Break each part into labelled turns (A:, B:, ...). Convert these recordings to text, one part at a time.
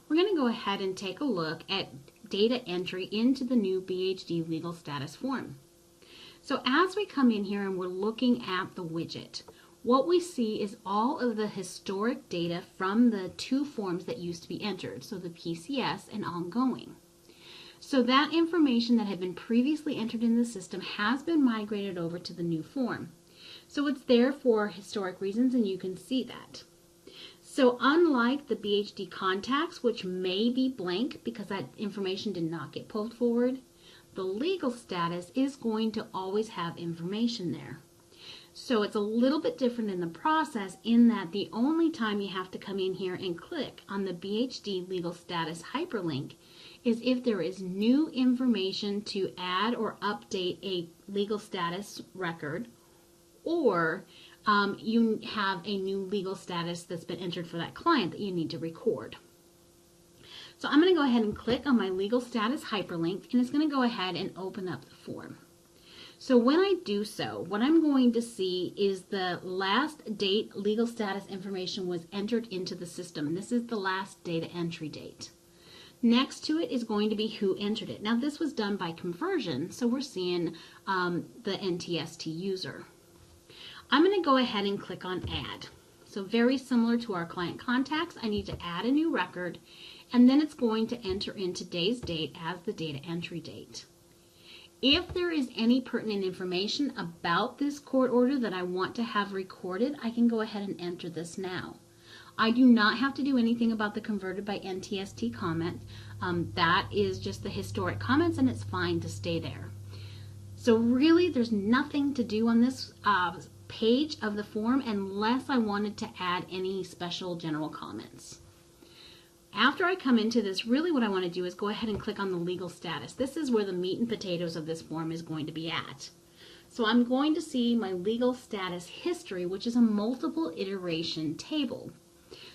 A: we're going to go ahead and take a look at data entry into the new BHD legal status form. So as we come in here and we're looking at the widget, what we see is all of the historic data from the two forms that used to be entered, so the PCS and ongoing. So that information that had been previously entered in the system has been migrated over to the new form. So it's there for historic reasons, and you can see that. So unlike the BHD contacts, which may be blank because that information did not get pulled forward, the legal status is going to always have information there. So it's a little bit different in the process in that the only time you have to come in here and click on the BHD legal status hyperlink is if there is new information to add or update a legal status record, or you have a new legal status that's been entered for that client that you need to record. So I'm going to go ahead and click on my legal status hyperlink, and it's going to go ahead and open up the form. So when I do so, what I'm going to see is the last date legal status information was entered into the system. This is the last data entry date. Next to it is going to be who entered it. Now this was done by conversion, so we're seeing the NTST user. I'm going to go ahead and click on Add. So very similar to our client contacts, I need to add a new record, and then it's going to enter in today's date as the data entry date. If there is any pertinent information about this court order that I want to have recorded, I can go ahead and enter this now. I do not have to do anything about the converted by NTST comment. That is just the historic comments, and it's fine to stay there. So really, there's nothing to do on this page of the form unless I wanted to add any special general comments. After I come into this, really what I want to do is go ahead and click on the legal status. This is where the meat and potatoes of this form is going to be at. So I'm going to see my legal status history, which is a multiple iteration table.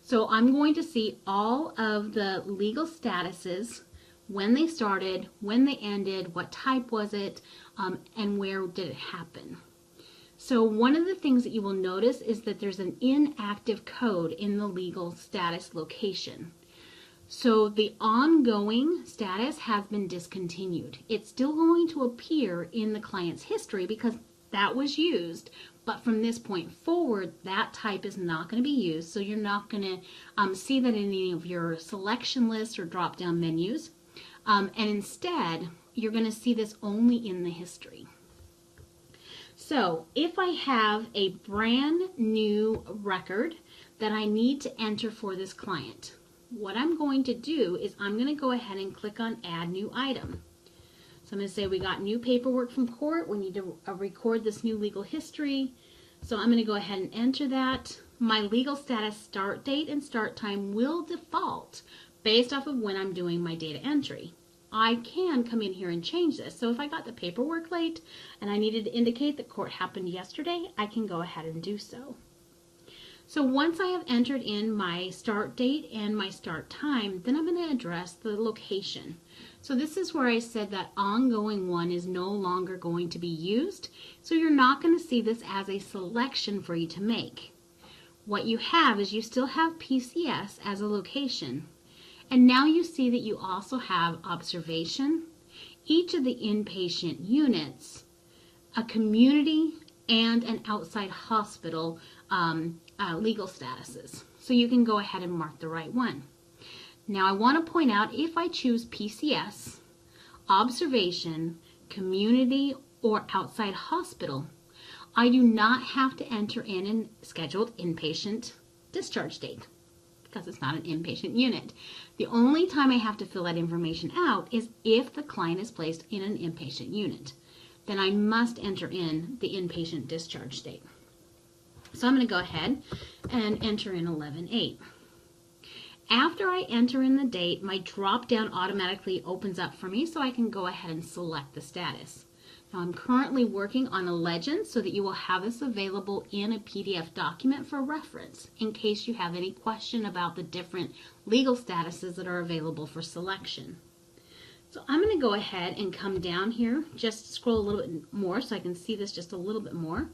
A: So I'm going to see all of the legal statuses, when they started, when they ended, what type was it, and where did it happen. So one of the things that you will notice is that there's an inactive code in the legal status location. So the ongoing status has been discontinued. It's still going to appear in the client's history because that was used, but from this point forward, that type is not going to be used, so you're not going to see that in any of your selection lists or drop-down menus, and instead, you're going to see this only in the history. So if I have a brand new record that I need to enter for this client, what I'm going to do is I'm going to go ahead and click on Add New Item. So I'm going to say we got new paperwork from court. We need to record this new legal history. So I'm going to go ahead and enter that. My legal status start date and start time will default based off of when I'm doing my data entry. I can come in here and change this. So if I got the paperwork late and I needed to indicate that court happened yesterday, I can go ahead and do so. So once I have entered in my start date and my start time, then I'm going to address the location. So this is where I said that ongoing one is no longer going to be used. So you're not going to see this as a selection for you to make. What you have is you still have PCS as a location. And now you see that you also have observation, each of the inpatient units, a community, and an outside hospital legal statuses. So you can go ahead and mark the right one. Now I want to point out, if I choose PCS, observation, community, or outside hospital, I do not have to enter in a scheduled inpatient discharge date because it's not an inpatient unit. The only time I have to fill that information out is if the client is placed in an inpatient unit. Then I must enter in the inpatient discharge date. So I'm going to go ahead and enter in 11/8. After I enter in the date, my drop down automatically opens up for me so I can go ahead and select the status. Now I'm currently working on a legend so that you will have this available in a PDF document for reference in case you have any question about the different legal statuses that are available for selection. So I'm going to go ahead and come down here, just scroll a little bit more so I can see this just a little bit more.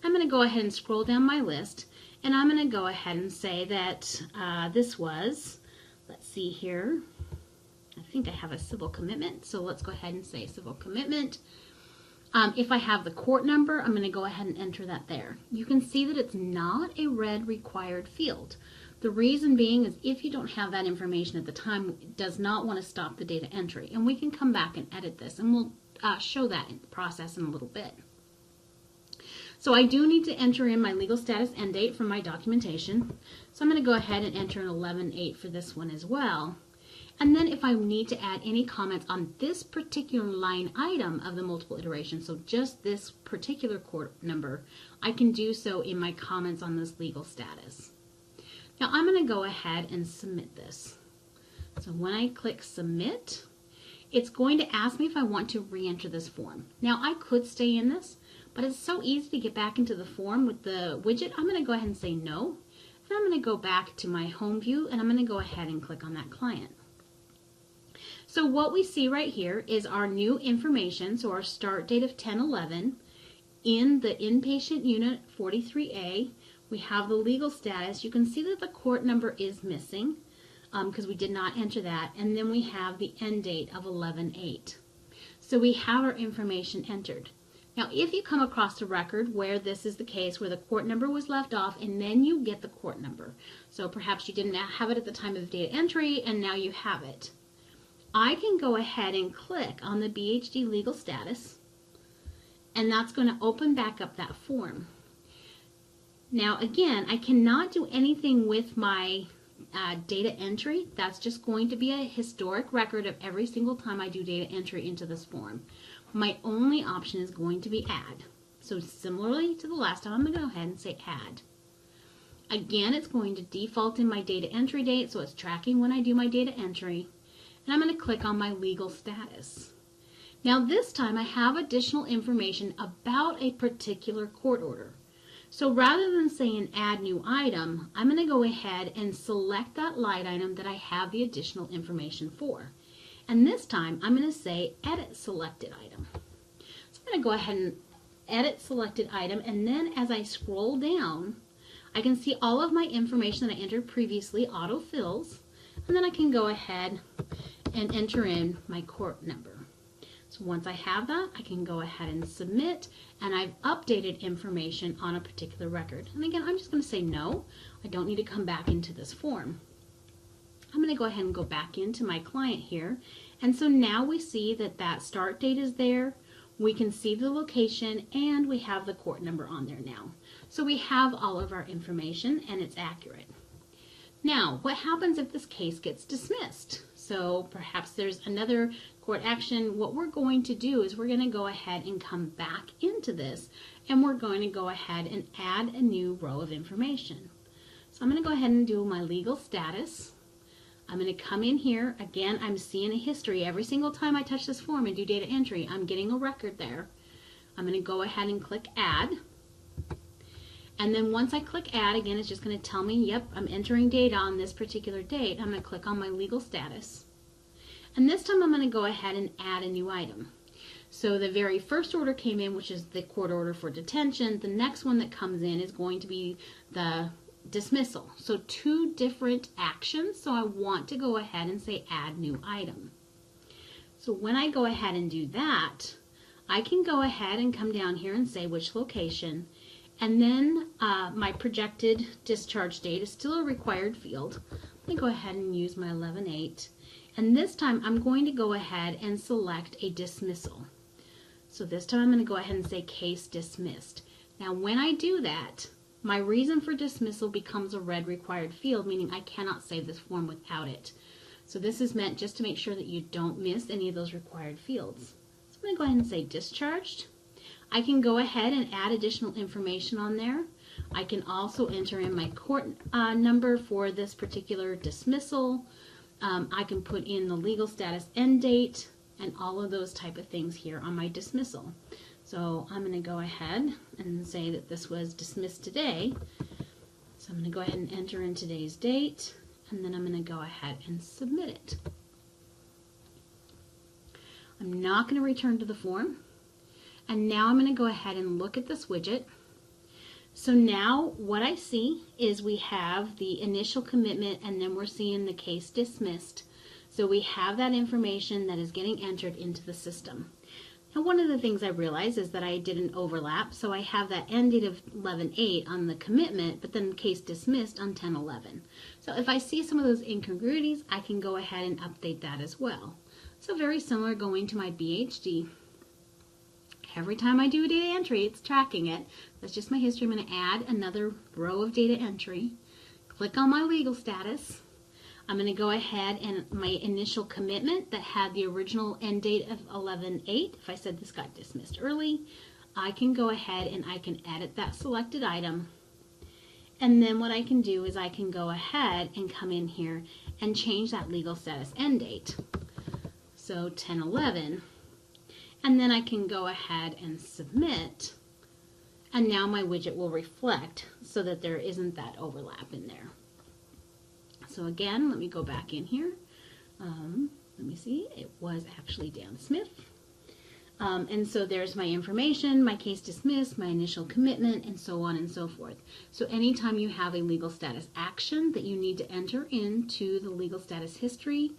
A: I'm going to go ahead and scroll down my list, and I'm going to go ahead and say that this was let's see here. I think I have a civil commitment, so let's go ahead and say civil commitment. If I have the court number, I'm going to go ahead and enter that there. You can see that it's not a red required field. The reason being is if you don't have that information at the time, it does not want to stop the data entry. And we can come back and edit this, and we'll show that in the process in a little bit. So I do need to enter in my legal status end date from my documentation. So I'm going to go ahead and enter an 11/8 for this one as well. And then if I need to add any comments on this particular line item of the multiple iteration, so just this particular court number, I can do so in my comments on this legal status. Now I'm going to go ahead and submit this. So when I click submit, it's going to ask me if I want to re-enter this form. Now I could stay in this, but it's so easy to get back into the form with the widget. I'm going to go ahead and say no. And I'm going to go back to my home view, and I'm going to go ahead and click on that client. So what we see right here is our new information, so our start date of 10/11. In the inpatient unit 43A, we have the legal status. You can see that the court number is missing because we did not enter that. And then we have the end date of 11/8. So we have our information entered. Now, if you come across a record where this is the case, where the court number was left off, and then you get the court number, so perhaps you didn't have it at the time of data entry, and now you have it, I can go ahead and click on the BHD legal status, and that's going to open back up that form. Now, again, I cannot do anything with my data entry. That's just going to be a historic record of every single time I do data entry into this form. My only option is going to be add. So similarly to the last time, I'm going to go ahead and say add. Again, it's going to default in my data entry date, so it's tracking when I do my data entry. And I'm going to click on my legal status. Now this time I have additional information about a particular court order. So rather than saying add new item, I'm going to go ahead and select that line item that I have the additional information for. And this time I'm going to say edit selected item. So I'm going to go ahead and edit selected item, and then as I scroll down, I can see all of my information that I entered previously auto-fills, and then I can go ahead and enter in my court number. So once I have that, I can go ahead and submit, and I've updated information on a particular record. And again, I'm just going to say no. I don't need to come back into this form. I'm going to go ahead and go back into my client here. And so now we see that that start date is there. We can see the location, and we have the court number on there now. So we have all of our information, and it's accurate. Now, what happens if this case gets dismissed? So perhaps there's another court action. What we're going to do is we're going to go ahead and come back into this, and we're going to go ahead and add a new row of information. So I'm going to go ahead and do my legal status. I'm going to come in here. Again, I'm seeing a history. Every single time I touch this form and do data entry, I'm getting a record there. I'm going to go ahead and click add. And then once I click add, again, it's just going to tell me, yep, I'm entering data on this particular date. I'm going to click on my legal status. And this time I'm going to go ahead and add a new item. So the very first order came in, which is the court order for detention. The next one that comes in is going to be the dismissal. So two different actions. So I want to go ahead and say add new item. So when I go ahead and do that, I can go ahead and come down here and say which location. And then my projected discharge date is still a required field. Let me go ahead and use my 11/8. And this time I'm going to go ahead and select a dismissal. So this time I'm going to go ahead and say case dismissed. Now when I do that, my reason for dismissal becomes a red required field, meaning I cannot save this form without it. So this is meant just to make sure that you don't miss any of those required fields. So I'm going to go ahead and say discharged. I can go ahead and add additional information on there. I can also enter in my court number for this particular dismissal. I can put in the legal status end date and all of those type of things here on my dismissal. So I'm going to go ahead and say that this was dismissed today. So I'm going to go ahead and enter in today's date, and then I'm going to go ahead and submit it. I'm not going to return to the form. And now I'm going to go ahead and look at this widget. So now what I see is we have the initial commitment and then we're seeing the case dismissed. So we have that information that is getting entered into the system. Now one of the things I realized is that I did an overlap. So I have that end date of 11/8 on the commitment, but then case dismissed on 10/11. So if I see some of those incongruities, I can go ahead and update that as well. So very similar, going to my BHD. Every time I do a data entry, it's tracking it. That's just my history. I'm going to add another row of data entry. Click on my legal status. I'm going to go ahead and my initial commitment that had the original end date of 11/8. If I said this got dismissed early, I can go ahead and I can edit that selected item. And then what I can do is I can go ahead and come in here and change that legal status end date. So 10/11. And then I can go ahead and submit, and now my widget will reflect so that there isn't that overlap in there. So again, let me go back in here. Let me see, it was actually Dan Smith. And so there's my information, my case dismissed, my initial commitment, and so on and so forth. So anytime you have a legal status action that you need to enter into the legal status history,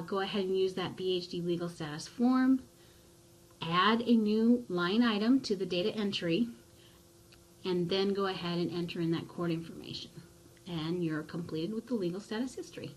A: go ahead and use that BHD legal status form. Add a new line item to the data entry, and then go ahead and enter in that court information. And you're completed with the legal status history.